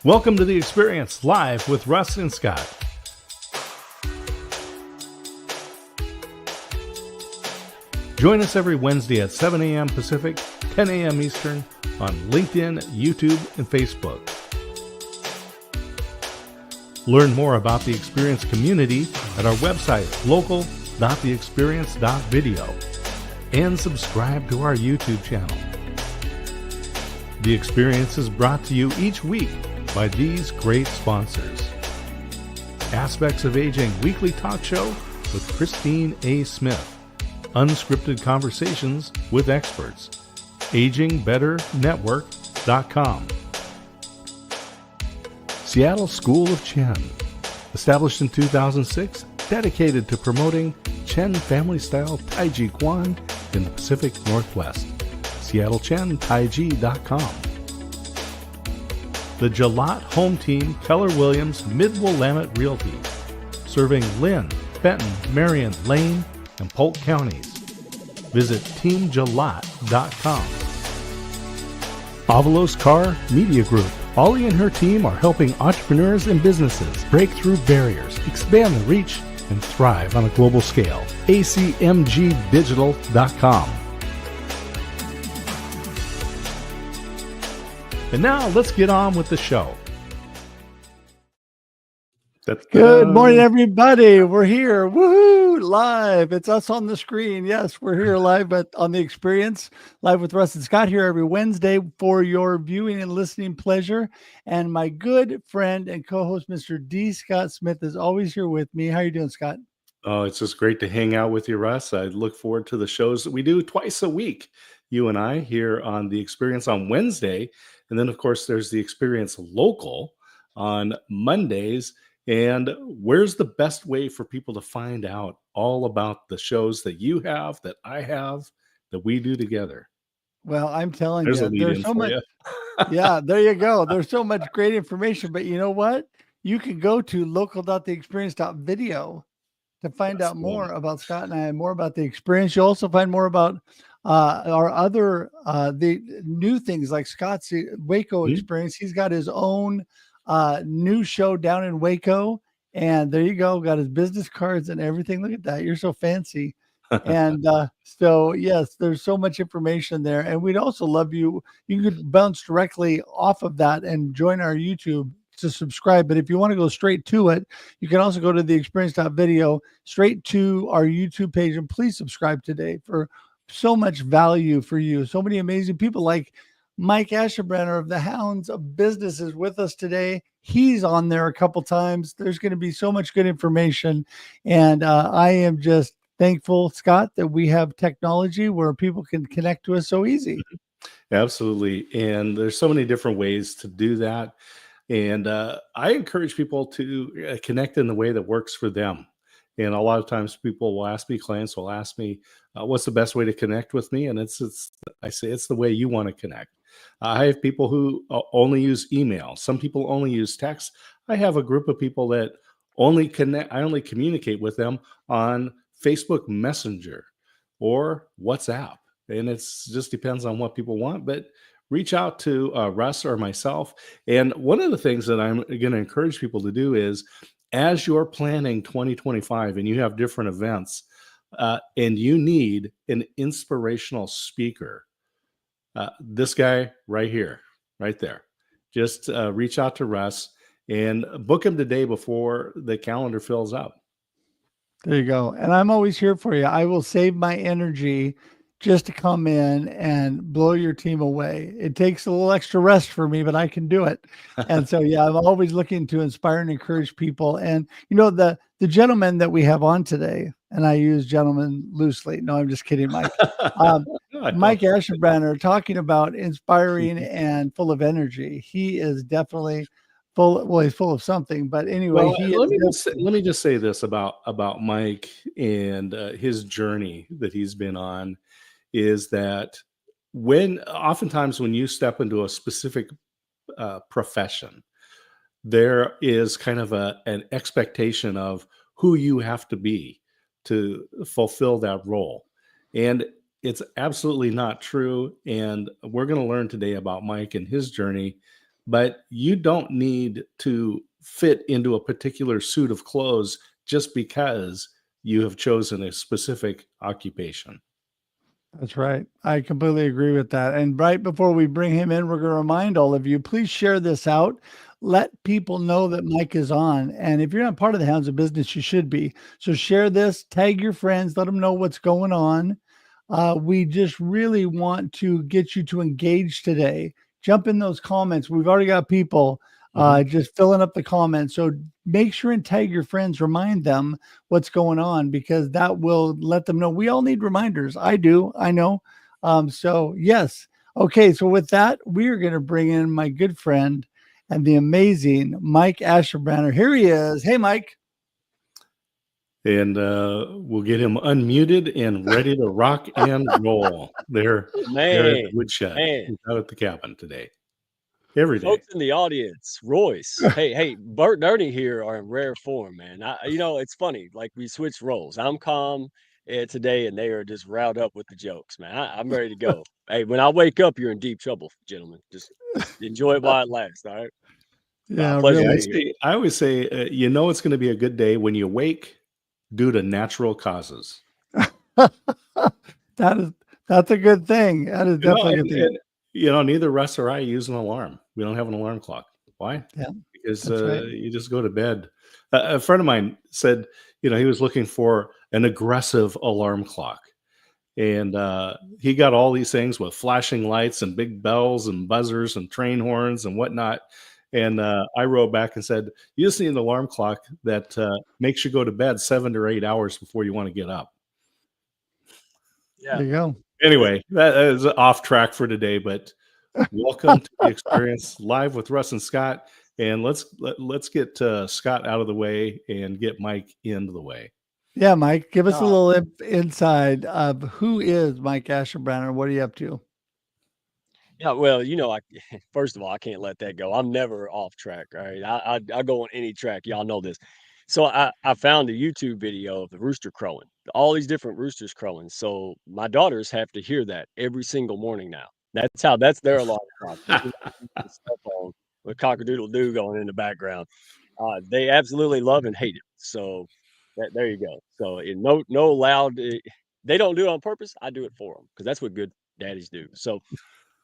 Welcome to The Experience, live with Russ and Scott. Join us every Wednesday at 7 a.m. Pacific, 10 a.m. Eastern on LinkedIn, YouTube, and Facebook. Learn more about the Experience community at our website, local.theexperience.video, and subscribe to our YouTube channel. The Experience is brought to you each week by these great sponsors. Aspects of Aging weekly talk show with Christine A. Smith. Unscripted conversations with experts. AgingBetterNetwork.com. Seattle School of Chen. Established in 2006, dedicated to promoting Chen family-style Tai Chi Quan in the Pacific Northwest. SeattleChenTaichi.com. The Jalot Home Team, Keller Williams, Mid-Willamette Realty, serving Lynn, Benton, Marion, Lane, and Polk counties. Visit TeamJalot.com. Avalos Car Media Group. Ollie and her team are helping entrepreneurs and businesses break through barriers, expand their reach, and thrive on a global scale. ACMGdigital.com. And now let's get on with the show. Good morning, everybody. We're here. Woohoo! Live. It's us on the screen. Yes, we're here live on The Experience, live with Russ and Scott here every Wednesday for your viewing and listening pleasure. And my good friend and co-host, Mr. D. Scott Smith, is always here with me. How are you doing, Scott? Oh, it's just great to hang out with you, Russ. I look forward to the shows that we do twice a week, you and I, here on The Experience on Wednesday. And then, of course, there's The Experience Local on Mondays. And where's the best way for people to find out all about the shows that you have, that I have, that we do together? Well, I'm telling you, there's so much. Yeah, there you go. There's so much great information. But you know what? You can go to local.theexperience.video to find out more about Scott and I, and more about The Experience. You'll also find more about our other the new things like Scott's Waco Experience. He's got his own new show down in Waco, and there you go, got his business cards and everything. Look at that, you're so fancy. And so yes, there's so much information there, and we'd also love you could bounce directly off of that and join our YouTube to subscribe. But if you want to go straight to it, you can also go to the experience.video straight to our YouTube page, and please subscribe today for so much value for you. So many amazing people like Mike Ashabraner of the Hounds of Business is with us today. He's on there a couple times. There's going to be so much good information. And I am just thankful, Scott, that we have technology where people can connect to us so easy. Absolutely. And there's so many different ways to do that. And I encourage people to connect in the way that works for them. And a lot of times people will ask me, clients will ask me, what's the best way to connect with me? And I say, it's the way you want to connect. I have people who only use email. Some people only use text. I have a group of people that only communicate with them on Facebook Messenger or WhatsApp. And it just depends on what people want. But reach out to Russ or myself. And one of the things that I'm going to encourage people to do is, as you're planning 2025 and you have different events and you need an inspirational speaker, this guy right here, right there, just reach out to Russ and book him today before the calendar fills up. There you go. And I'm always here for you. I will save my energy just to come in and blow your team away. It takes a little extra rest for me, but I can do it. And so, yeah, I'm always looking to inspire and encourage people. And, you know, the gentleman that we have on today, and I use gentleman loosely. No, I'm just kidding, Mike. Mike Ashabraner, talking about inspiring and full of energy. He is definitely full. Well, he's full of something, but anyway, let me just say this about Mike and his journey that he's been on, is that oftentimes when you step into a specific profession, there is kind of an expectation of who you have to be to fulfill that role. And it's absolutely not true. And we're going to learn today about Mike and his journey but you don't need to fit into a particular suit of clothes just because you have chosen a specific occupation. That's right. I completely agree with that. And right before we bring him in, we're going to remind all of you, please share this out. Let people know that Mike is on. And if you're not part of the Hounds of Business, you should be. So share this, tag your friends, let them know what's going on. We just really want to get you to engage today. Jump in those comments. We've already got people just filling up the comments. So make sure and tag your friends, remind them what's going on, because that will let them know. We all need reminders. I do. I know. So yes. Okay. So with that, we are going to bring in my good friend and the amazing Mike Ashabraner. Here he is. Hey, Mike. And we'll get him unmuted and ready to rock and roll. There at the woodshed. He's out at the cabin today. Every day. Folks in the audience, Royce. Hey, Bert and Ernie here are in rare form, man. It's funny. Like, we switched roles. I'm calm today, and they are just riled up with the jokes, man. I'm ready to go. Hey, when I wake up, you're in deep trouble, gentlemen. Just enjoy it while it lasts. All right. Yeah, pleasure. Really. I always say, it's going to be a good day when you wake due to natural causes. That's a good thing. That is definitely a good thing. Neither Russ or I use an alarm. We don't have an alarm clock. Why? Yeah, because you just go to bed. A friend of mine said, he was looking for an aggressive alarm clock. And he got all these things with flashing lights and big bells and buzzers and train horns and whatnot. And I wrote back and said, you just need an alarm clock that makes you go to bed 7 or 8 hours before you want to get up. Yeah. There you go. Anyway, that is off track for today, but welcome to the experience live with Russ and Scott. And let's get Scott out of the way and get Mike into the way. Yeah, Mike, give us a little inside of who is Mike Ashabraner. What are you up to? Yeah, well, first of all, I can't let that go. I'm never off track. All right, I go on any track. Y'all know this. So I found a YouTube video of the rooster crowing, all these different roosters crowing. So my daughters have to hear that every single morning now. That's their alarm clock. Cell phone with cock-a-doodle-doo going in the background. They absolutely love and hate it. So there you go. So no loud. They don't do it on purpose. I do it for them because that's what good daddies do. So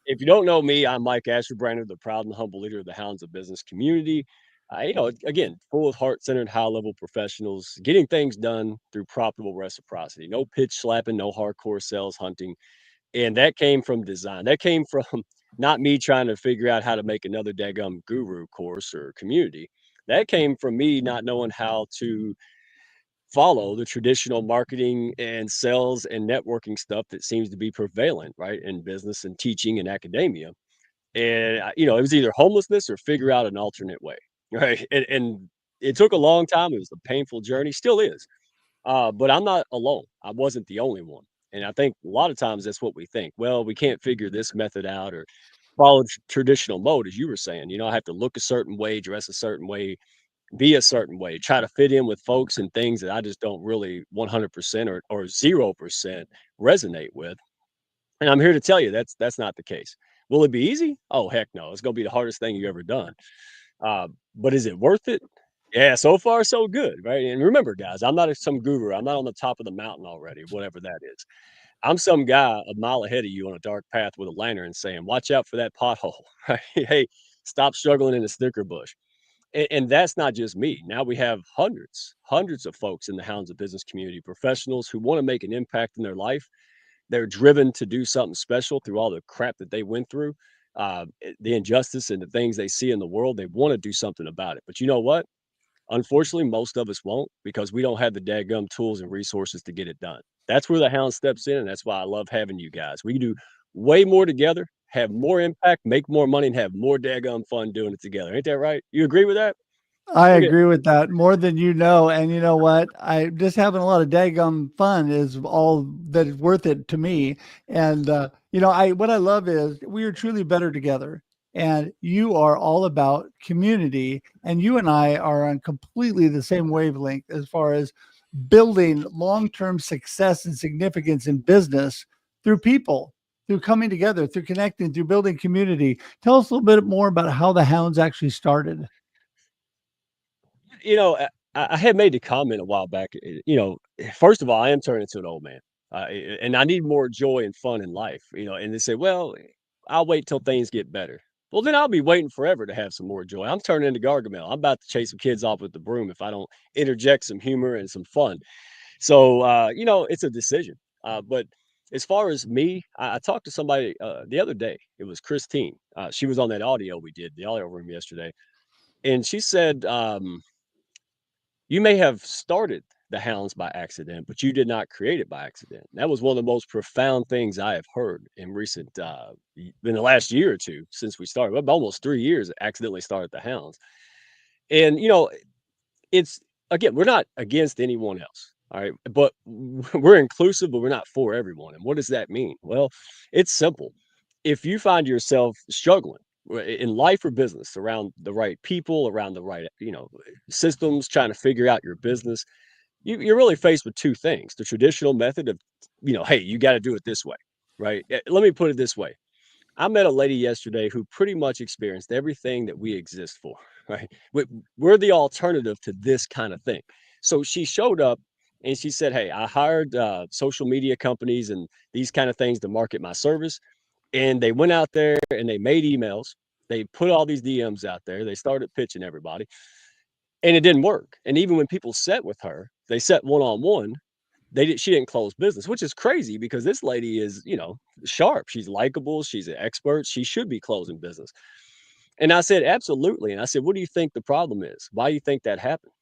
if you don't know me, I'm Mike Ashabraner, the proud and humble leader of the Hounds of Business community. Again, full of heart-centered, high-level professionals, getting things done through profitable reciprocity. No pitch slapping, no hardcore sales hunting. And that came from design. That came from not me trying to figure out how to make another daggum guru course or community. That came from me not knowing how to follow the traditional marketing and sales and networking stuff that seems to be prevalent, right, in business and teaching and academia. And it was either homelessness or figure out an alternate way, right? And it took a long time. It was a painful journey, still is. But I'm not alone. I wasn't the only one. And I think a lot of times that's what we think. Well, we can't figure this method out or follow traditional mode, as you were saying. I have to look a certain way, dress a certain way, be a certain way, try to fit in with folks and things that I just don't really 100% or 0% resonate with. And I'm here to tell you that's not the case. Will it be easy? Oh, heck no. It's going to be the hardest thing you've ever done. But is it worth it? Yeah, so far so good, right? And remember, guys, I'm not some guru. I'm not on the top of the mountain already, whatever that is. I'm some guy a mile ahead of you on a dark path with a lantern saying, watch out for that pothole, right? Hey, stop struggling in the sticker bush. And that's not just me. Now we have hundreds of folks in the Hounds of Business community, professionals who want to make an impact in their life. They're driven to do something special through all the crap that they went through, the injustice and the things they see in the world. They want to do something about it. But you know what? Unfortunately, most of us won't because we don't have the dadgum tools and resources to get it done. That's where the Hound steps in, and that's why I love having you guys. We can do way more together, have more impact, make more money, and have more daggum fun doing it together. Ain't that right? You agree with that? I agree with that more than you know. And you know what? I just having a lot of daggum fun is all that is worth it to me. And what I love is we are truly better together. And you are all about community, and you and I are on completely the same wavelength as far as building long-term success and significance in business through people, through coming together, through connecting, through building community. Tell us a little bit more about how the Hounds actually started. I had made the comment a while back. First of all, I am turning into an old man, and I need more joy and fun in life. And they say, well, I'll wait till things get better. Well, then I'll be waiting forever to have some more joy. I'm turning into Gargamel. I'm about to chase some kids off with the broom if I don't interject some humor and some fun. So, it's a decision. But as far as me, I talked to somebody the other day. It was Christine. She was on that audio we did, the audio room yesterday. And she said, you may have started the Hounds by accident, but you did not create it by accident. That was one of the most profound things I have heard in the last year or two since we started. Well, almost 3 years, accidentally started the Hounds. And, it's again, we're not against anyone else. All right. But we're inclusive, but we're not for everyone. And what does that mean? Well, it's simple. If you find yourself struggling in life or business around the right people, around the right, systems, trying to figure out your business, you're really faced with two things: the traditional method of, hey, you got to do it this way. Right. Let me put it this way. I met a lady yesterday who pretty much experienced everything that we exist for, right? We're the alternative to this kind of thing. So she showed up and she said, hey, I hired social media companies and these kind of things to market my service. And they went out there and they made emails. They put all these DMs out there. They started pitching everybody and it didn't work. And even when people sat with her, they sat one-on-one, she didn't close business, which is crazy because this lady is, sharp. She's likable. She's an expert. She should be closing business. And I said, absolutely. And I said, what do you think the problem is? Why do you think that happened?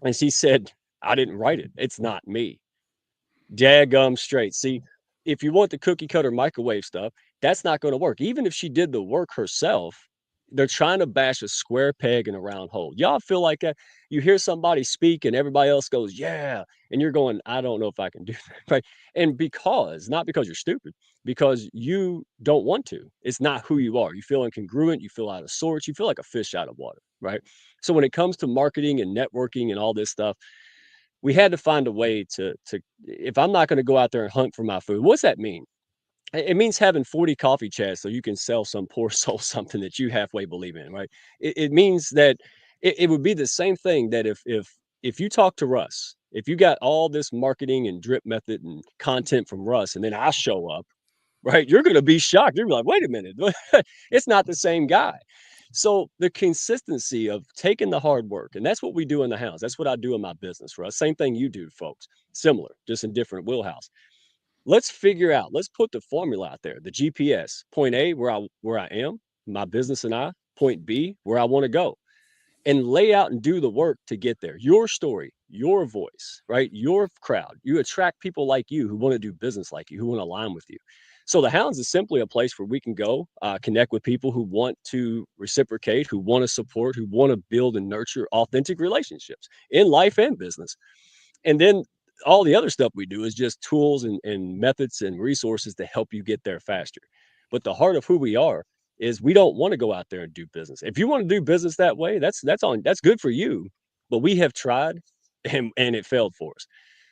And she said, I didn't write it. It's not me. Daggum straight. See, if you want the cookie cutter microwave stuff, that's not going to work. Even if she did the work herself, they're trying to bash a square peg in a round hole. Y'all feel like that? You hear somebody speak and everybody else goes, yeah. And you're going, I don't know if I can do that. Right. And not because you're stupid, because you don't want to. It's not who you are. You feel incongruent. You feel out of sorts. You feel like a fish out of water. Right. So when it comes to marketing and networking and all this stuff, we had to find a way to if I'm not going to go out there and hunt for my food, what's that mean? It means having 40 coffee chats so you can sell some poor soul something that you halfway believe in, right? It means that it would be the same thing that if you talk to Russ, if you got all this marketing and drip method and content from Russ, and then I show up, right? You're going to be shocked. You're like, wait a minute, it's not the same guy. So the consistency of taking the hard work, and that's what we do in the Hounds. That's what I do in my business, Russ. Same thing you do, folks. Similar, just in different wheelhouse. Let's figure out, let's put the formula out there, the GPS, point A, where I am, my business and I, point B, where I want to go, and lay out and do the work to get there. Your story, your voice, right? Your crowd. You attract people like you who want to do business like you, who want to align with you. So the Hounds is simply a place where we can go connect with people who want to reciprocate, who want to support, who want to build and nurture authentic relationships in life and business. And then all the other stuff we do is just tools and methods and resources to help you get there faster. But the heart of who we are is we don't want to go out there and do business. If you want to do business that way, that's good for you. But we have tried and it failed for us.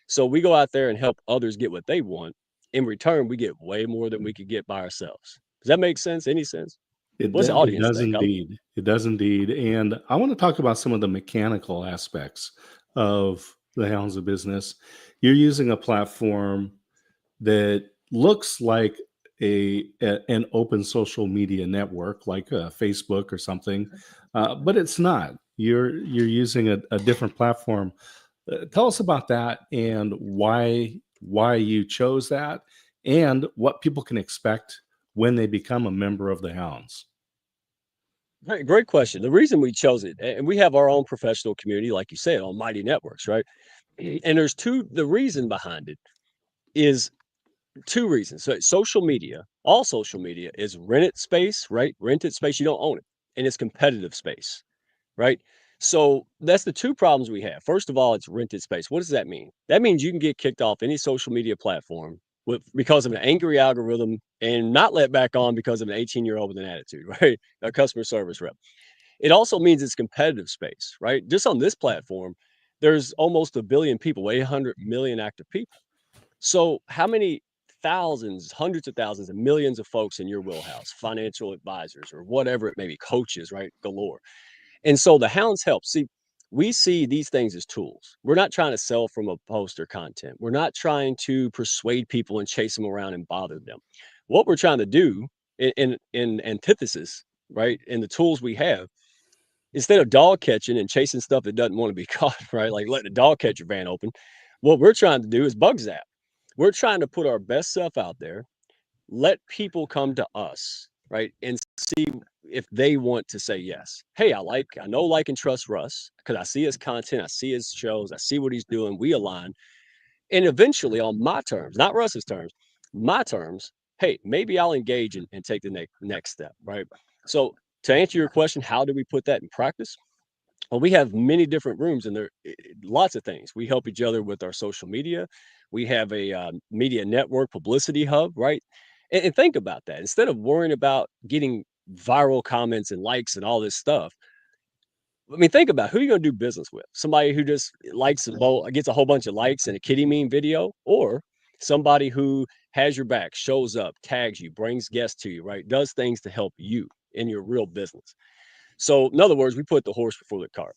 So we go out there and help others get what they want. In return, we get way more than we could get by ourselves. Does that make sense? Any sense? What's the It audience does think? indeed. It does indeed. And I want to talk about some of the mechanical aspects of the Hounds of Business. You're using a platform that looks like an open social media network, like Facebook or something, but it's not. You're using a different platform. Tell us about that and why you chose that, and what people can expect when they become a member of the Hounds. Great question. The reason we chose it, and we have our own professional community, like you said, on Mighty Networks, right? And the reason behind it is two reasons. So all social media is rented space, right? Rented space, you don't own it. And it's competitive space, right? So that's the two problems we have. First of all, it's rented space. What does that mean? That means you can get kicked off any social media platform because of an angry algorithm and not let back on because of an 18-year-old with an attitude, right? A customer service rep. It also means it's competitive space, right? Just on this platform, there's almost 1 billion people, 800 million active people. So how many thousands, hundreds of thousands, and millions of folks in your wheelhouse, financial advisors or whatever it may be, coaches, right? Galore. And so the hounds help. See, we see these things as tools. We're not trying to sell from a post or content. We're not trying to persuade people and chase them around and bother them. What we're trying to do in antithesis, right? In the tools we have, instead of dog catching and chasing stuff that doesn't want to be caught, right? Like letting the dog catcher van open, what we're trying to do is bug zap. We're trying to put our best stuff out there, let people come to us, right? And see if they want to say yes. Hey, I know, like, and trust Russ because I see his content, I see his shows, I see what he's doing. We align. And eventually, on my terms, not Russ's terms, my terms, hey, maybe I'll engage and take the next step, right? So, to answer your question, how do we put that in practice? Well, we have many different rooms and there lots of things. We help each other with our social media. We have a media network publicity hub, right? And think about that. Instead of worrying about getting viral comments and likes and all this stuff, I mean, think about who you're going to do business with. Somebody who just gets a whole bunch of likes in a kitty meme video, or somebody who has your back, shows up, tags you, brings guests to you, right? Does things to help you in your real business. So, in other words, we put the horse before the cart.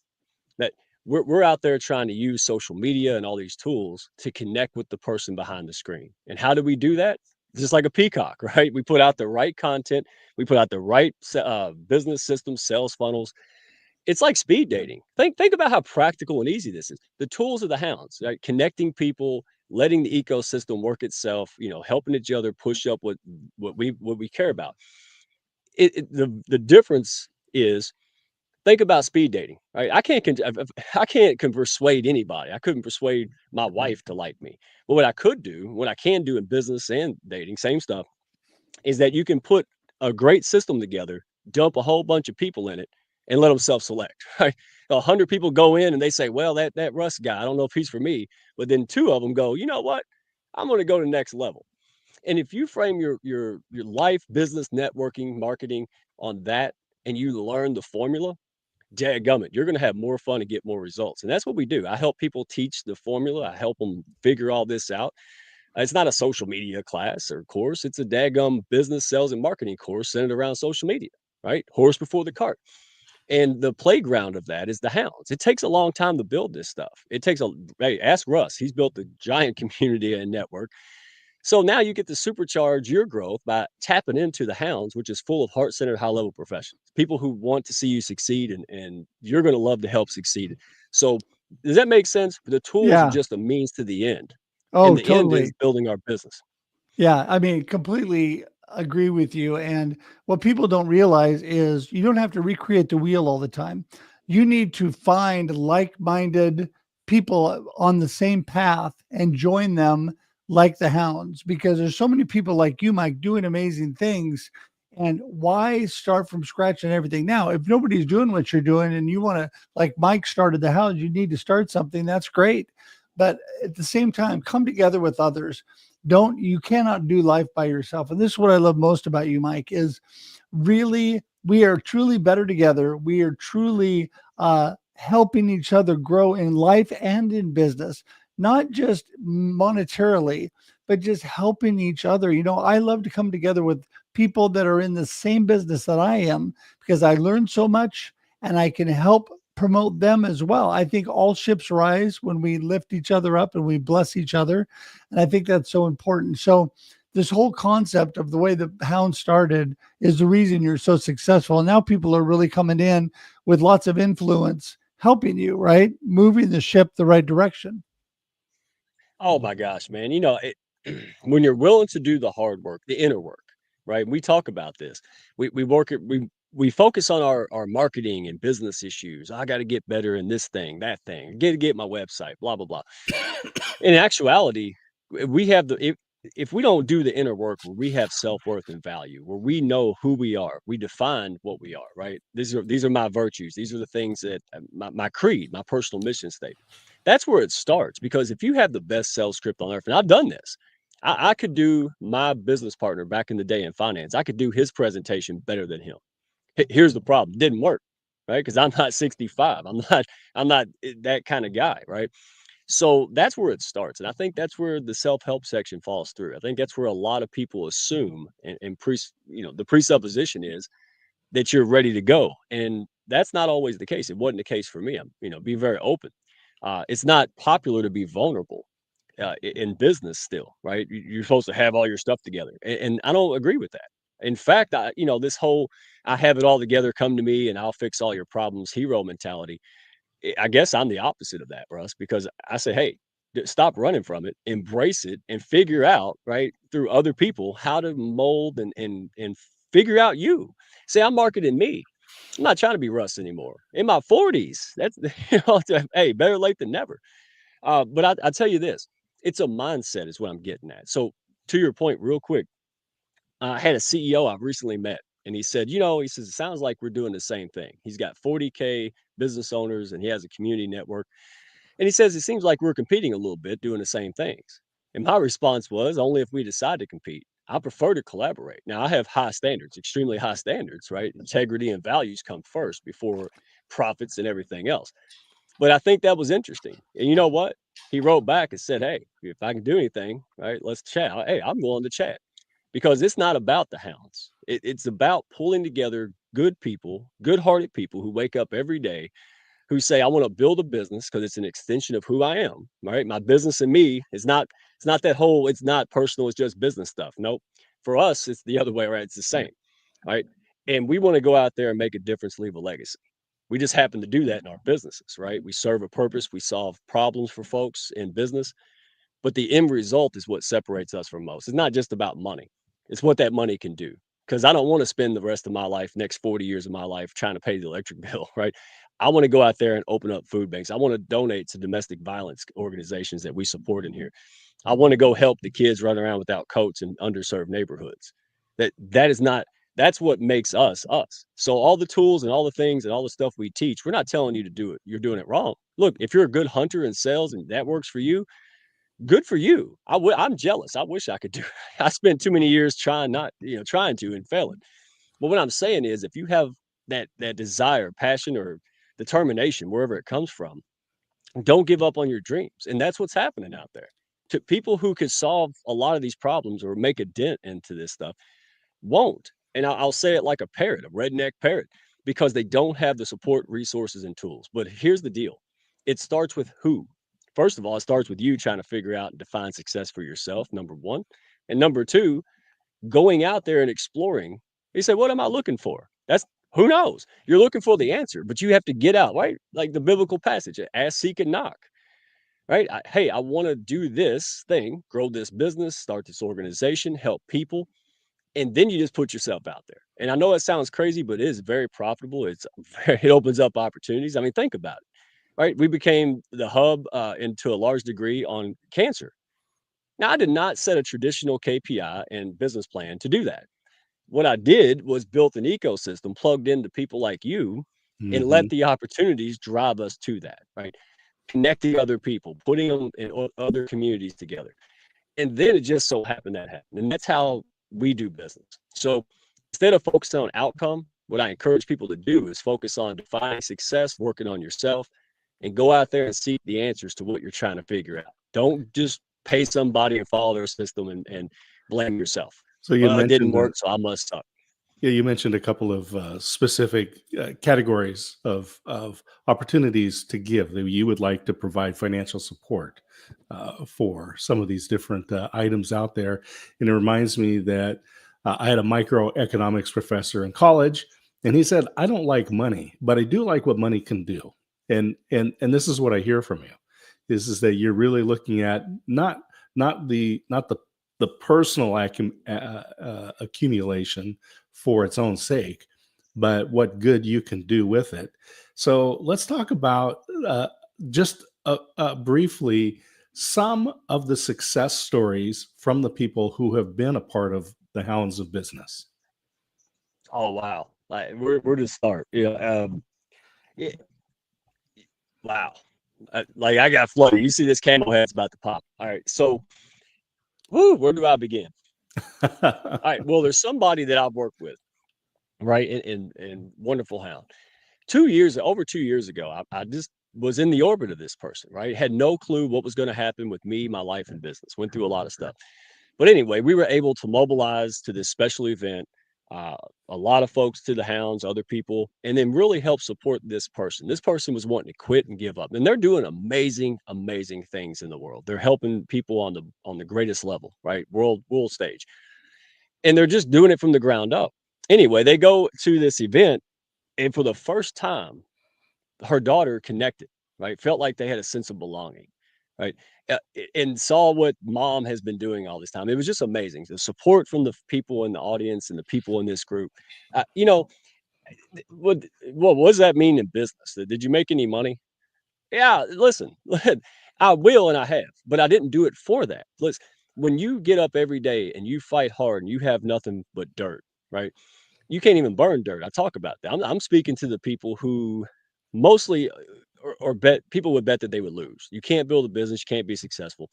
That we're out there trying to use social media and all these tools to connect with the person behind the screen. And how do we do that? Just like a peacock, right? We put out the right content, we put out the right business systems, sales funnels. It's like speed dating. Think about how practical and easy this is. The tools of the hounds, right? Connecting people, letting the ecosystem work itself, helping each other push up what we care about. The difference is, think about speed dating, right? I can't persuade anybody. I couldn't persuade my wife to like me. But what I can do in business and dating, same stuff, is that you can put a great system together, dump a whole bunch of people in it, and let them self-select, right? 100 people go in and they say, well, that Russ guy, I don't know if he's for me. But then 2 of them go, you know what? I'm going to go to the next level. And if you frame your life, business, networking, marketing on that, and you learn the formula, dadgummit, you're going to have more fun and get more results. And that's what we do. I help people teach the formula. I help them figure all this out. It's not a social media class or course. It's a daggum business, sales, and marketing course centered around social media, right? Horse before the cart. And the playground of that is the hounds. It takes a long time to build this stuff. Hey, ask Russ. He's built a giant community and network. So now you get to supercharge your growth by tapping into the hounds, which is full of heart-centered, high-level professionals, people who want to see you succeed, and you're going to love to help succeed. So does that make sense? The tools are just a means to the end. Oh, and the totally. end is building our business. Yeah, I mean, completely agree with you. And what people don't realize is you don't have to recreate the wheel all the time. You need to find like-minded people on the same path and join them like the hounds, because there's so many people like you, Mike, doing amazing things. And why start from scratch and everything now? If nobody's doing what you're doing and you want to, like Mike started the hounds, you need to start something. That's great. But at the same time, come together with others. You cannot do life by yourself. And this is what I love most about you, Mike, is really, we are truly better together. We are truly helping each other grow in life and in business, not just monetarily, but just helping each other. I love to come together with people that are in the same business that I am, because I learn so much and I can help promote them as well. I think all ships rise when we lift each other up and we bless each other. And I think that's so important. So this whole concept of the way the Hound started is the reason you're so successful. And now people are really coming in with lots of influence, helping you, right? Moving the ship the right direction. Oh my gosh, man. When you're willing to do the hard work, the inner work, right? We talk about this. We focus on our marketing and business issues. I got to get better in this thing, that thing, get my website, blah, blah, blah. In actuality, we have if we don't do the inner work where we have self-worth and value, where we know who we are, we define what we are, right? These are my virtues. These are the things that my creed, my personal mission statement. That's where it starts. Because if you have the best sales script on earth, and I've done this, I could do my business partner back in the day in finance. I could do his presentation better than him. Here's the problem. It didn't work, right? Because I'm not 65. I'm not that kind of guy, right? So that's where it starts. And I think that's where the self-help section falls through. I think that's where a lot of people assume and the presupposition is that you're ready to go. And that's not always the case. It wasn't the case for me. I'm, be very open. It's not popular to be vulnerable in business still, right? You're supposed to have all your stuff together. And I don't agree with that. In fact, this whole I have it all together, come to me and I'll fix all your problems hero mentality. I guess I'm the opposite of that, Russ, because I say, hey, stop running from it, embrace it, and figure out, right, through other people how to mold and figure out you. Say, I'm marketing me. I'm not trying to be Russ anymore. In my 40s, that's hey, better late than never. But I tell you this, it's a mindset, is what I'm getting at. So to your point, real quick, I had a CEO I've recently met, and he said, he says, it sounds like we're doing the same thing. He's got 40K business owners and he has a community network. And he says, it seems like we're competing a little bit doing the same things. And my response was, only if we decide to compete. I prefer to collaborate. Now, I have high standards, extremely high standards, right? Integrity and values come first before profits and everything else. But I think that was interesting. And you know what? He wrote back and said, hey, if I can do anything, right, let's chat. Hey, I'm willing to chat, because it's not about the hounds. It's about pulling together good people, good-hearted people who wake up every day, who say, I want to build a business because it's an extension of who I am, right? My business and me is not, it's not personal, it's just business stuff. Nope. For us, it's the other way, right? It's the same, right? And we want to go out there and make a difference, leave a legacy. We just happen to do that in our businesses, right? We serve a purpose, we solve problems for folks in business, but the end result is what separates us from most. It's not just about money. It's what that money can do. Because I don't want to spend the rest of my life, next 40 years of my life, trying to pay the electric bill, right? I want to go out there and open up food banks. I want to donate to domestic violence organizations that we support in here. I want to go help the kids run around without coats in underserved neighborhoods. That is not, that's what makes us us. So all the tools and all the things and all the stuff we teach, we're not telling you to do it. You're doing it wrong. Look, if you're a good hunter in sales and that works for you, good for you. I'm jealous. I wish I could do it. I spent too many years trying to and failing. But what I'm saying is, if you have that desire, passion, or determination, wherever it comes from, don't give up on your dreams. And that's what's happening out there. To people who could solve a lot of these problems or make a dent into this stuff won't. And I'll say it like a parrot, a redneck parrot, because they don't have the support, resources, and tools. But here's the deal. It starts with who. First of all, it starts with you trying to figure out and define success for yourself, number one. And number two, going out there and exploring. You say, what am I looking for? That's who knows? You're looking for the answer, but you have to get out, right? Like the biblical passage, ask, seek, and knock, right? Hey, I want to do this thing, grow this business, start this organization, help people. And then you just put yourself out there. And I know it sounds crazy, but it is very profitable. It opens up opportunities. I mean, think about it, right? We became the hub into a large degree on cancer. Now, I did not set a traditional KPI and business plan to do that. What I did was built an ecosystem plugged into people like you and let the opportunities drive us to that, right? Connecting other people, putting them in other communities together. And then it just so happened that happened. And that's how we do business. So instead of focusing on outcome, what I encourage people to do is focus on defining success, working on yourself, and go out there and seek the answers to what you're trying to figure out. Don't just pay somebody and follow their system and blame yourself. So you mentioned it didn't work, so I must suck. Yeah, you mentioned a couple of specific categories of opportunities to give that you would like to provide financial support for some of these different items out there. And it reminds me that I had a microeconomics professor in college, and he said, "I don't like money, but I do like what money can do." And this is what I hear from you: is that you're really looking at not the personal accumulation for its own sake, but what good you can do with it. So let's talk about just briefly some of the success stories from the people who have been a part of the Hounds of Business. Oh, wow. Like where to start? Yeah. Wow. Like I got flooded. You see this camel head's about to pop. All right. So where do I begin? All right. Well, there's somebody that I've worked with, right? In Wonderful Hound. Over 2 years ago, I just was in the orbit of this person, right? Had no clue what was going to happen with me, my life, and business. Went through a lot of stuff. But anyway, we were able to mobilize to this special event, uh, a lot of folks to the Hounds, other people, and then really help support this person. This person was wanting to quit and give up, and they're doing amazing, amazing things in the world. They're helping people on the greatest level, right? World stage, and they're just doing it from the ground up. Anyway, they go to this event, and for the first time, her daughter connected, right? Felt like they had a sense of belonging, right? And saw what mom has been doing all this time. It was just amazing. The support from the people in the audience and the people in this group. You know, what does that mean in business? Did you make any money? Yeah, listen, I will and I have, but I didn't do it for that. Listen, when you get up every day and you fight hard and you have nothing but dirt, right? You can't even burn dirt. I talk about that. I'm speaking to the people who mostly or bet people would bet that they would lose. You can't build a business, you can't be successful,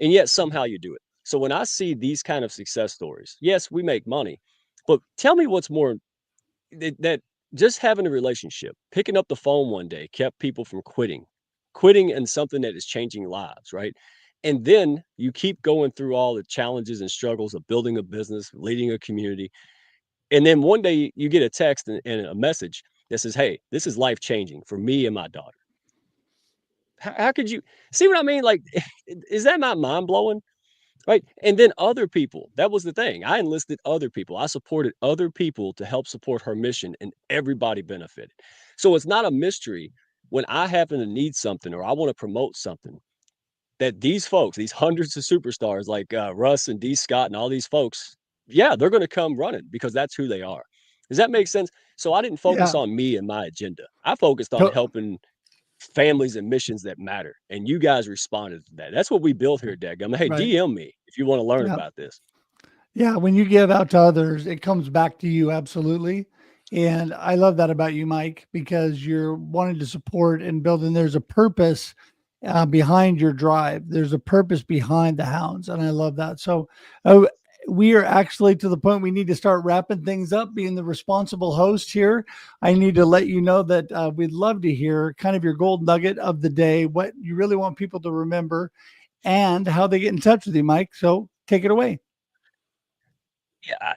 and yet somehow you do it. So when I see these kind of success stories, yes, we make money, but tell me what's more that just having a relationship, picking up the phone one day kept people from quitting in something that is changing lives, right? And then you keep going through all the challenges and struggles of building a business, leading a community, and then one day you get a text and a message that says, "Hey, this is life changing for me and my daughter." How could you see what I mean? Like, is that not mind blowing? Right. And then other people, that was the thing. I enlisted other people. I supported other people to help support her mission, and everybody benefited. So it's not a mystery when I happen to need something or I want to promote something that these folks, these hundreds of superstars like Russ and D. Scott and all these folks, yeah, they're going to come running because that's who they are. Does that make sense? So I didn't focus Yeah. on me and my agenda. I focused on To- helping families and missions that matter. And you guys responded to that. That's what we built here, Dadgum. Hey, right. DM me if you want to learn Yeah. about this. Yeah. When you give out to others, it comes back to you. Absolutely. And I love that about you, Mike, because you're wanting to support and build, and there's a purpose behind your drive. There's a purpose behind the Hounds. And I love that. So, we are actually to the point we need to start wrapping things up. Being the responsible host here, I need to let you know that we'd love to hear kind of your gold nugget of the day, what you really want people to remember, and how they get in touch with you, Mike. So take it away. Yeah.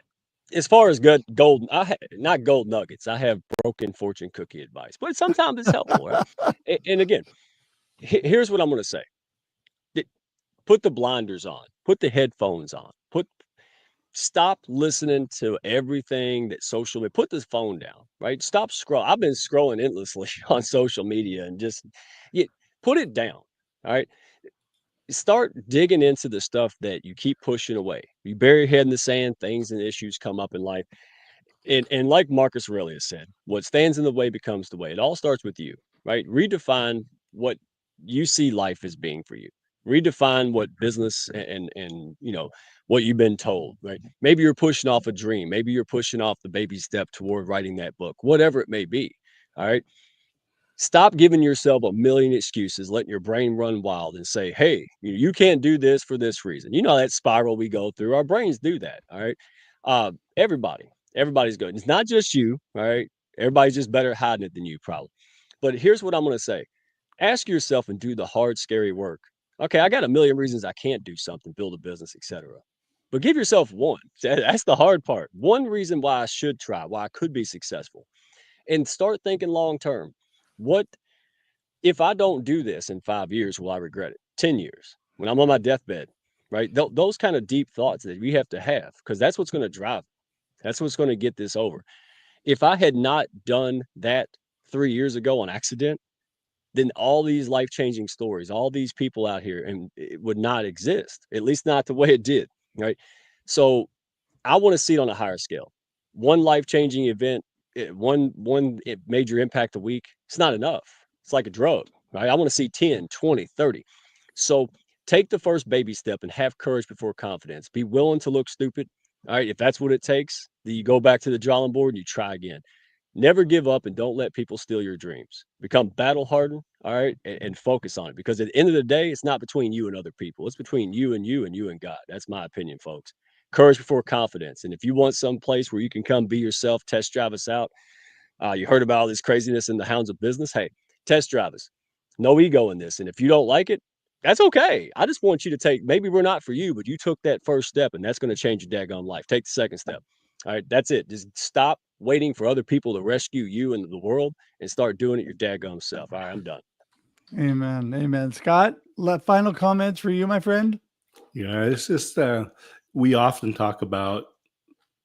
As far as good gold, not gold nuggets. I have broken fortune cookie advice, but sometimes it's helpful, right? And again, here's what I'm going to say: put the blinders on, put the headphones on, stop listening to everything that social media. Put this phone down, right? Stop scroll. I've been scrolling endlessly on social media and just yeah, put it down. All right. Start digging into the stuff that you keep pushing away. You bury your head in the sand, things and issues come up in life. And like Marcus Aurelius said, what stands in the way becomes the way. It all starts with you, right? Redefine what you see life as being for you. Redefine what business and what you've been told, right? Maybe you're pushing off a dream. Maybe you're pushing off the baby step toward writing that book, whatever it may be. All right. Stop giving yourself a million excuses, letting your brain run wild and say, hey, you can't do this for this reason. You know that spiral we go through. Our brains do that. All right. Everybody's good. It's not just you. All right. Everybody's just better at hiding it than you, probably. But here's what I'm going to say: ask yourself and do the hard, scary work. Okay, I got a million reasons I can't do something, build a business, etc. But give yourself one. That's the hard part. One reason why I should try, why I could be successful, and start thinking long term. What if I don't do this in 5 years? Will I regret it? 10 years when I'm on my deathbed, right? Those kind of deep thoughts that we have to have, because that's what's going to drive. That's what's going to get this over. If I had not done that 3 years ago on accident, then all these life changing stories, all these people out here, and it would not exist, at least not the way it did. Right. So I want to see it on a higher scale. One life changing event, one major impact a week, it's not enough. It's like a drug, right? I want to see 10, 20, 30. So take the first baby step and have courage before confidence. Be willing to look stupid. All right. If that's what it takes, then you go back to the drawing board and you try again. Never give up and don't let people steal your dreams. Become battle hardened, all right, and focus on it. Because at the end of the day, it's not between you and other people. It's between you and you and you and God. That's my opinion, folks. Courage before confidence. And if you want some place where you can come be yourself, test drive us out. You heard about all this craziness in the Hounds of Business. Hey, test drive us. No ego in this. And if you don't like it, that's okay. I just want you to take, maybe we're not for you, but you took that first step and that's going to change your daggone life. Take the second step. All right. That's it. Just stop waiting for other people to rescue you and the world and start doing it your daggone self. All right. I'm done. Amen. Amen. Scott, final comments for you, my friend. Yeah. It's just, we often talk about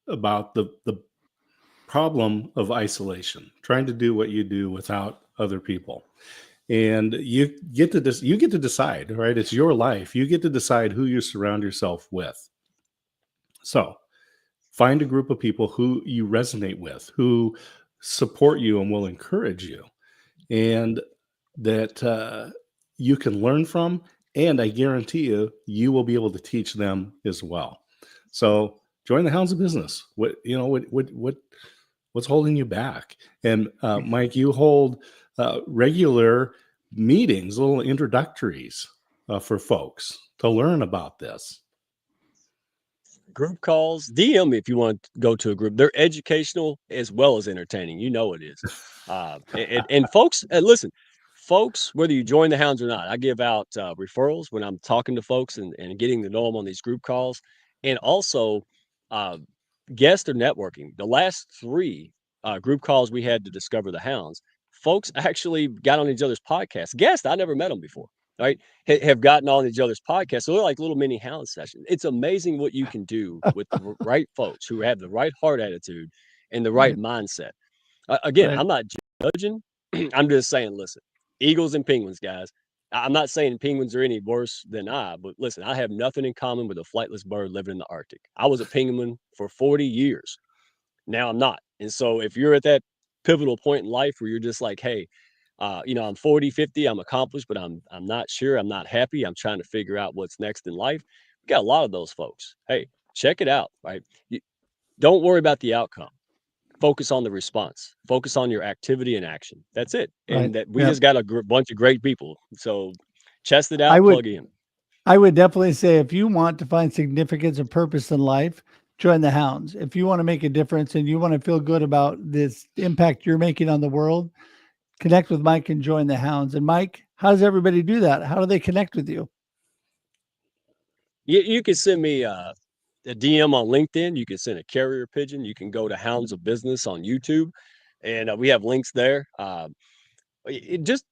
the problem of isolation, trying to do what you do without other people. And you get to decide, right? It's your life. You get to decide who you surround yourself with. So find a group of people who you resonate with, who support you and will encourage you, and that you can learn from. And I guarantee you, you will be able to teach them as well. So join the Hounds of Business. What's holding you back? And Mike, you hold regular meetings, little introductories for folks to learn about this. Group calls, DM me if you want to go to a group. They're educational as well as entertaining. You know it is. And folks, listen, folks, whether you join the Hounds or not, I give out referrals when I'm talking to folks and getting to know them on these group calls. And also guest or networking. The last 3 group calls we had to discover the Hounds, folks actually got on each other's podcasts. Guests, I never met them before. Right, have gotten on each other's podcasts. So they're like little mini Hound sessions. It's amazing what you can do with the right folks who have the right heart attitude and the right mindset. Again, I'm not judging. I'm just saying, listen, Eagles and Penguins, guys. I'm not saying Penguins are any worse than but listen, I have nothing in common with a flightless bird living in the Arctic. I was a Penguin for 40 years. Now I'm not. And so if you're at that pivotal point in life where you're just like, hey, I'm 40, 50, I'm accomplished, but I'm not sure. I'm not happy. I'm trying to figure out what's next in life. We got a lot of those folks. Hey, check it out, right? Don't worry about the outcome. Focus on the response. Focus on your activity and action. That's it. And that we just got a bunch of great people. So test it out, plug in. I would definitely say if you want to find significance and purpose in life, join the Hounds. If you want to make a difference and you want to feel good about this impact you're making on the world, connect with Mike and join the Hounds. And Mike, how does everybody do that? How do they connect with you? You can send me a DM on LinkedIn. You can send a carrier pigeon. You can go to Hounds of Business on YouTube, and we have links there.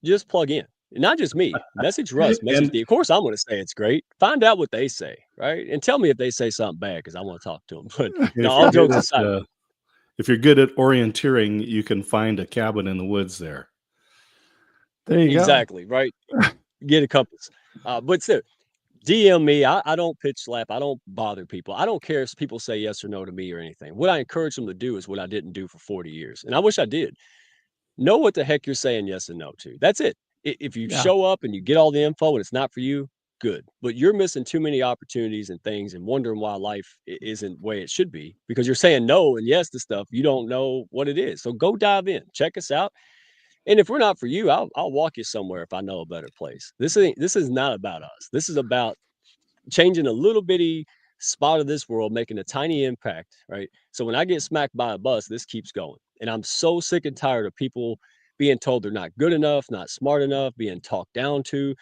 Just plug in. Not just me. Message Russ. Message Steve. Of course, I'm going to say it's great. Find out what they say, right? And tell me if they say something bad because I want to talk to them. But no, all jokes aside. If you're good at orienteering, you can find a cabin in the woods there. There you go. Exactly, right? Get a compass. But still, DM me. I don't pitch slap. I don't bother people. I don't care if people say yes or no to me or anything. What I encourage them to do is what I didn't do for 40 years. And I wish I did. Know what the heck you're saying yes and no to. That's it. If you show up and you get all the info and it's not for you, good. But you're missing too many opportunities and things and wondering why life isn't the way it should be because you're saying no and yes to stuff. You don't know what it is. So go dive in. Check us out. And if we're not for you, I'll walk you somewhere if I know a better place. This is not about us. This is about changing a little bitty spot of this world, making a tiny impact, right? So when I get smacked by a bus, this keeps going. And I'm so sick and tired of people being told they're not good enough, not smart enough, being talked down to.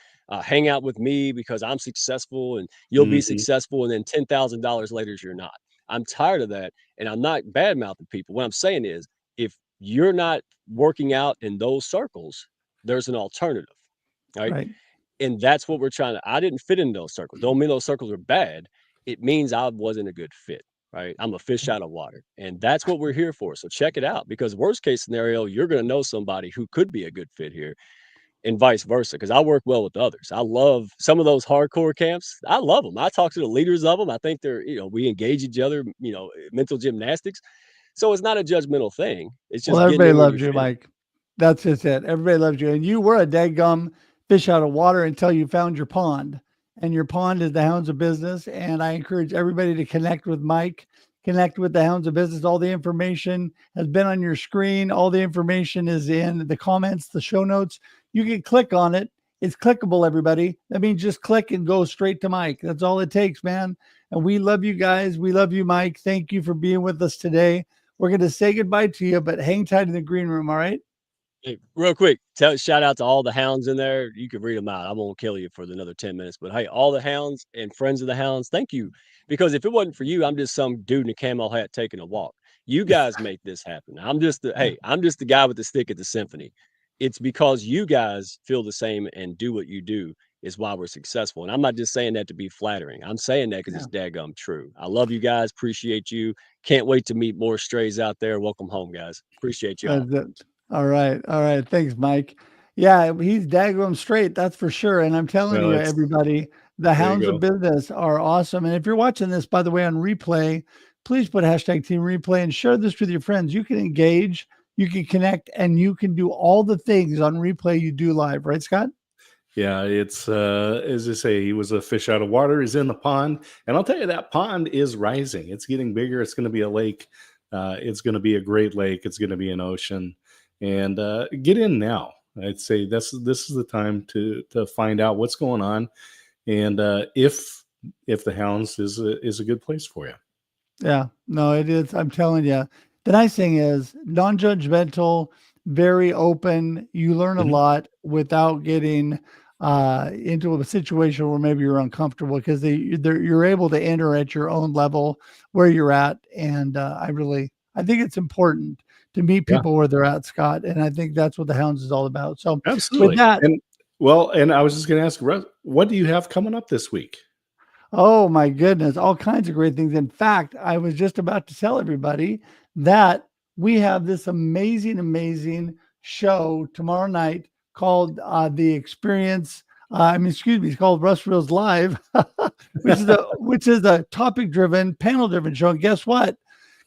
Hang out with me because I'm successful and you'll be successful. And then $10,000 later, you're not. I'm tired of that. And I'm not bad mouthing people. What I'm saying is, if you're not working out in those circles, there's an alternative, right? And that's what we're trying to. I didn't fit in those circles. Don't mean those circles are bad. It means I wasn't a good fit, right? I'm a fish out of water. And that's what we're here for. So check it out because worst case scenario, you're going to know somebody who could be a good fit here and vice versa. Because I work well with others. I love some of those hardcore camps. I love them. I talk to the leaders of them. I think they're, we engage each other, mental gymnastics. So it's not a judgmental thing. It's just everybody loves you, Mike. That's just it. Everybody loves you. And you were a daggum fish out of water until you found your pond. And your pond is the Hounds of Business. And I encourage everybody to connect with Mike, connect with the Hounds of Business. All the information has been on your screen. All the information is in the comments, the show notes. You can click on it. It's clickable, everybody. That means just click and go straight to Mike. That's all it takes, man. And we love you guys. We love you, Mike. Thank you for being with us today. We're going to say goodbye to you, but hang tight in the green room, all right? Hey, real quick, shout out to all the hounds in there. You can read them out. I won't kill you for another 10 minutes. But hey, all the hounds and friends of the hounds, thank you. Because if it wasn't for you, I'm just some dude in a camo hat taking a walk. You guys make this happen. I'm just the guy with the stick at the symphony. It's because you guys feel the same and do what you do is why we're successful. And I'm not just saying that to be flattering. I'm saying that because it's daggum true. I love you guys. Appreciate you. Can't wait to meet more strays out there. Welcome home, guys. Appreciate y'all. That's it. All right. All right. Thanks, Mike. Yeah, he's daggum straight. That's for sure. And I'm telling you, everybody, the Hounds of Business are awesome. And if you're watching this, by the way, on replay, please put hashtag Team Replay and share this with your friends. You can engage, you can connect, and you can do all the things on replay you do live. Right, Scott? Yeah, it's as I say, he was a fish out of water. He's in the pond. And I'll tell you, that pond is rising. It's getting bigger. It's going to be a lake. It's going to be a great lake. It's going to be an ocean. And get in now. I'd say this is the time to find out what's going on, and if the Hounds is a good place for you. Yeah, no, it is. I'm telling you. The nice thing is non-judgmental, very open. You learn a lot without getting into a situation where maybe you're uncomfortable, because you're able to enter at your own level where you're at. And I think it's important to meet people where they're at, Scott. And I think that's what the Hounds is all about. So absolutely. With that, and I was just going to ask, Russ, what do you have coming up this week? Oh my goodness, all kinds of great things. In fact, I was just about to tell everybody that we have this amazing show tomorrow night called The Experience. It's called Russ Reels Live, which is a topic-driven, panel-driven show. And guess what?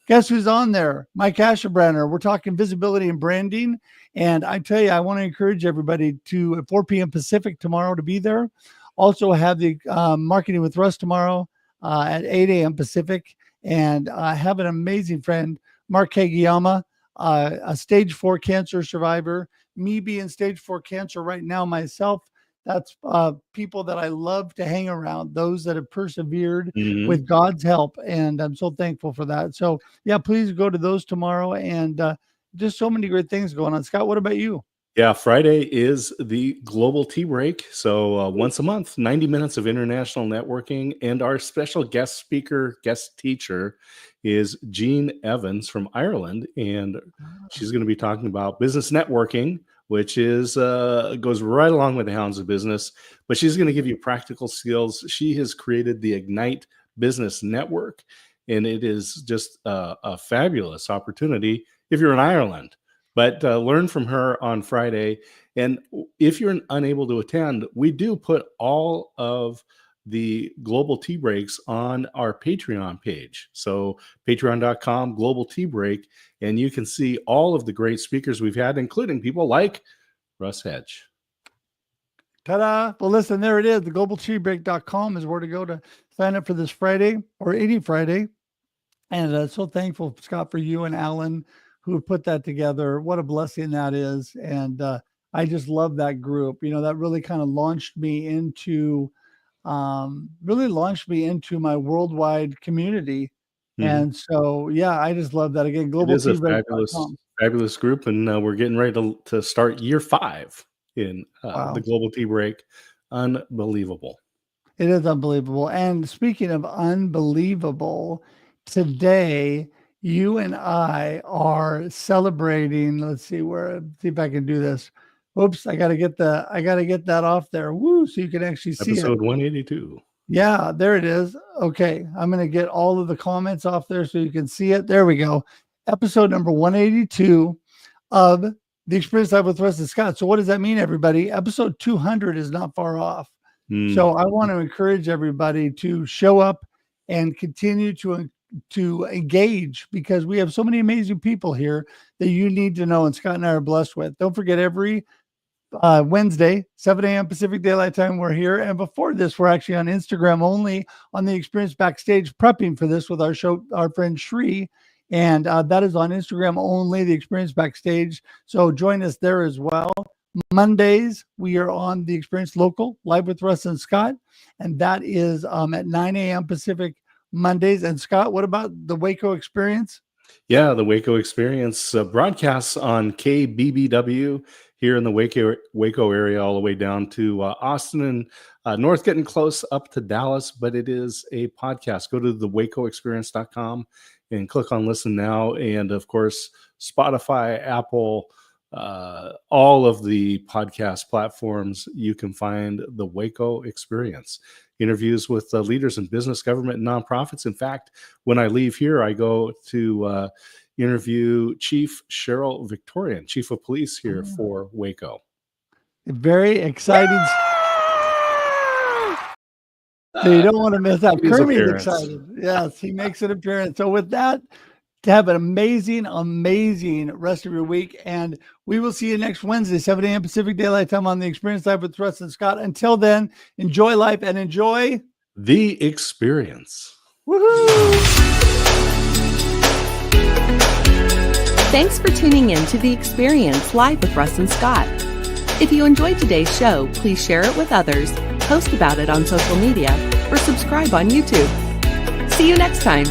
Guess who's on there? Mike Ashabraner. We're talking visibility and branding. And I tell you, I want to encourage everybody to, at 4 p.m. Pacific tomorrow, to be there. Also have the Marketing with Russ tomorrow at 8 a.m. Pacific. And I have an amazing friend, Mark Kagiyama, a stage 4 cancer survivor. Me being stage 4 cancer right now myself, that's people that I love to hang around, those that have persevered with God's help. And I'm so thankful for that. So yeah, please go to those tomorrow. And just so many great things going on. Scott, what about you? Yeah, Friday is the Global Tea Break. So once a month, 90 minutes of international networking. And our special guest speaker, guest teacher is Jean Evans from Ireland. And she's going to be talking about business networking, which is goes right along with the Hounds of Business. But she's going to give you practical skills. She has created the Ignite Business Network. And it is just a fabulous opportunity if you're in Ireland. But learn from her on Friday. And if you're unable to attend, we do put all of the Global Tea Breaks on our Patreon page. So patreon.com, Global Tea Break. And you can see all of the great speakers we've had, including people like Russ Hedge. Ta-da. Well, listen, there it is. The globalteabreak.com is where to go to sign up for this Friday or any Friday. And so thankful, Scott, for you and Alan who put that together. What a blessing that is. And I just love that group. You know, that really kind of launched me into my worldwide community. And so, yeah, I just love that. Again, Global It is a fabulous group. And we're getting ready to start year 5 in the Global Tea Break. Unbelievable. It is unbelievable. And speaking of unbelievable, today, you and I are celebrating. Let's see if I can do this. Oops, I gotta get that off there. Woo, so you can actually see episode 182. Yeah, there it is. Okay, I'm gonna get all of the comments off there so you can see it. There we go. Episode number 182 of The Experience Live with Russ Scott. So what does that mean, everybody? Episode 200 is not far off. So I want to encourage everybody to show up and continue to engage, because we have so many amazing people here that you need to know, and Scott and I are blessed with. Don't forget, every Wednesday, 7 a.m. Pacific Daylight Time, we're here. And before this, we're actually on Instagram only on the Experience Backstage, prepping for this with our friend Shri. And that is on Instagram only, the Experience Backstage. So join us there as well. Mondays, we are on the Experience Local, live with Russ and Scott. And that is at 9 a.m. Pacific Mondays. And Scott, what about the Waco Experience? Yeah, the Waco Experience broadcasts on KBBW here in the Waco area, all the way down to Austin and north, getting close up to Dallas. But it is a podcast. Go to thewacoexperience.com and click on Listen Now. And of course, Spotify, Apple, all of the podcast platforms, you can find the Waco Experience. Interviews with leaders in business, government, and nonprofits. In fact, when I leave here, I go to interview Chief Cheryl Victorian, Chief of Police here for Waco. Very exciting. So you don't want to miss out. Kermit's excited. Yes, he makes an appearance. So with that, to have an amazing, amazing rest of your week. And we will see you next Wednesday, 7 a.m. Pacific Daylight Time on the Experience Live with Russ and Scott. Until then, enjoy life and enjoy the experience. Woohoo! Thanks for tuning in to The Experience Live with Russ and Scott. If you enjoyed today's show, please share it with others, post about it on social media, or subscribe on YouTube. See you next time.